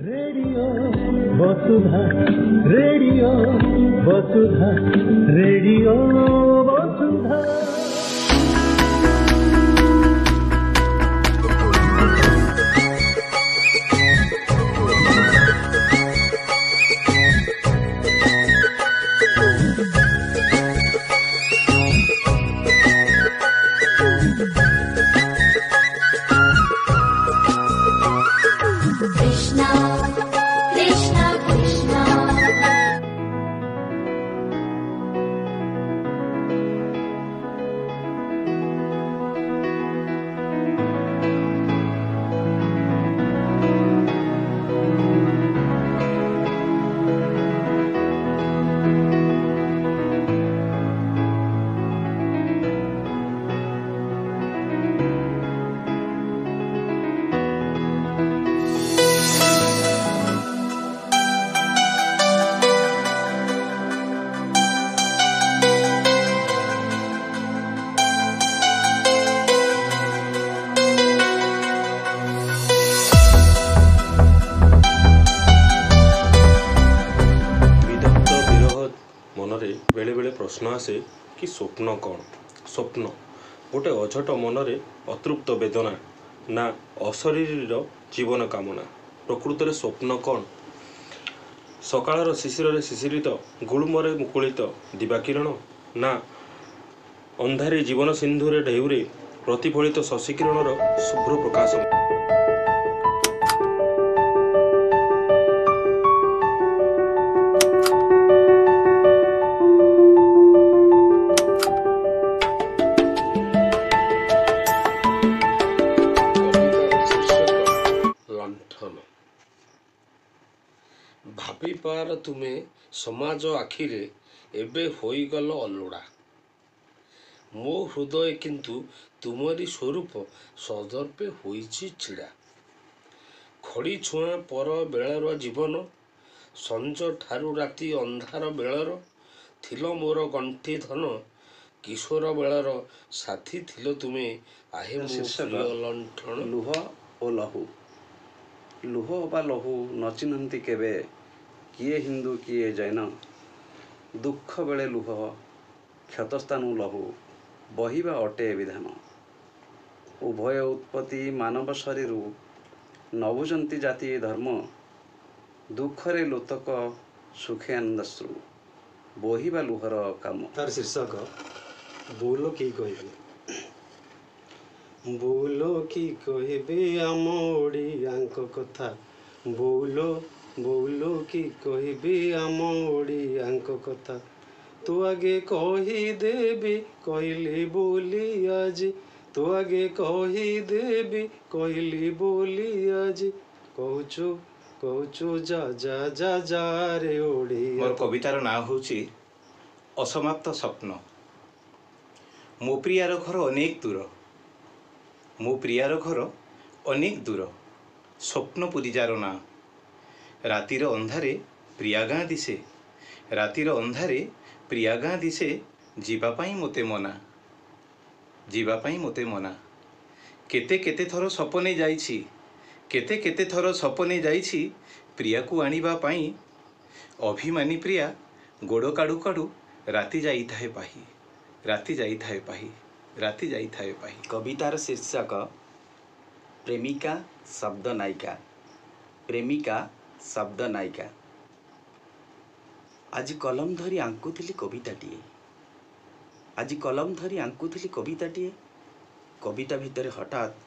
Radio वसुधा radio वसुधा radio वसुधा। बेले बेले प्रश्न आसे कि स्वप्न कौन। स्वप्न गोटे अझट मनरे अतृप्त वेदना ना अशरीर जीवन कामना। प्रकृत में स्वप्न कौन? सकाळर शिशिर शिशिरित गुळुमरे मुकुलित दिवाकिरण ना अंधारे जीवन सिंधुरे ढेउरे प्रतिफलित शशिकिरणर शुभ्र प्रकाश। भाभी पार तुमे समाज आखिरे एबे होईगल अलुड़ा। मो हृदय किंतु तुमरी स्वरूप सदर्पे होईची छिड़ा। खड़ी छुआ पर बेलार जीवन संज ठारू राति अंधार बेलार थिलो मोर गंठी धन किशोर बेलार साथी थिलो तुमे आहे मो प्रिय लंठन। लुह ओ लहू लुह बा लहू नचिनंती केबे किए हिंदू किए जैन। दुख बेले लुह क्षतस्तानु लहू बहिबा अटे विधान। उभय उत्पत्ति मानव शरीर नबुझंती जाति धर्म। दुखरे लोतक सुखे आनंदश्रु बहिबा लुहर काम। तार शीर्षक बोलो कि कहबे। बोलो कि कहबे आम ओडियाक कथा। बोलो बोलो कि कहबे आम ओडियाक कथा। तो आगे कहीदेवी कहली बोली आज। तो आगे कहीदेवी कहली बोली आज। कहचु कहचु जा जा जा जा रे ओडिया। मोर कवितार ना होची असमाप्त स्वप्न। मो प्रियार घर अनेक दूर। मो प्रियार घर अनेक दूर। स्वप्न पुरी जार ना। रातिर अंधारे प्रिया गाँ दिसे। रातिर अंधारे प्रिया गाँ दिसे। जीवापाई मोते मना। जीवापाई मोते मना। केते केते थर सपने जाइछि। केते केते थर सपने जाइछि प्रिया को आनिबा पाई। अभिमानी प्रिया गोड़ काड़ू काड़ू राति जाई थाए पाही। राति जाई थाए पाही। राति जाई थाए पाही। कवितार शीर्षक प्रेमिका शब्द नायिका। प्रेमिका शब्द नायिका। आज कलम धरी आंकुथिली कविताटीए। आज कलम धरी आंकुथिली कविताटीए। कविता भितर हठात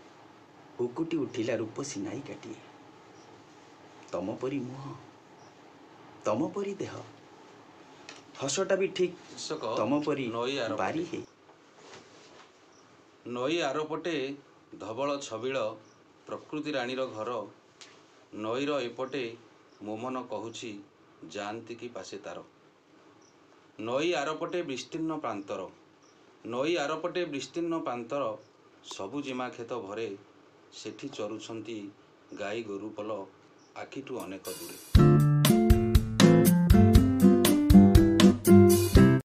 उकुटी उठिला रूपसी नायिकाटीए। तमपरी मुह तमपरी देह हसटा भी ठीक तमपरी बारी है। नई आरपटे धवल छबिल प्रकृति राणीर घर। नईर एपटे मोमन कहूची जानती कि पासे तार। नई आरपटे विस्तीर्ण प्रांतर। नई आरपटे विस्तीर्ण प्रांतर सबुजिमा खेत भरे। सेठी चरुछंती गाई गोरुपल आखिठू अनेक दूरे।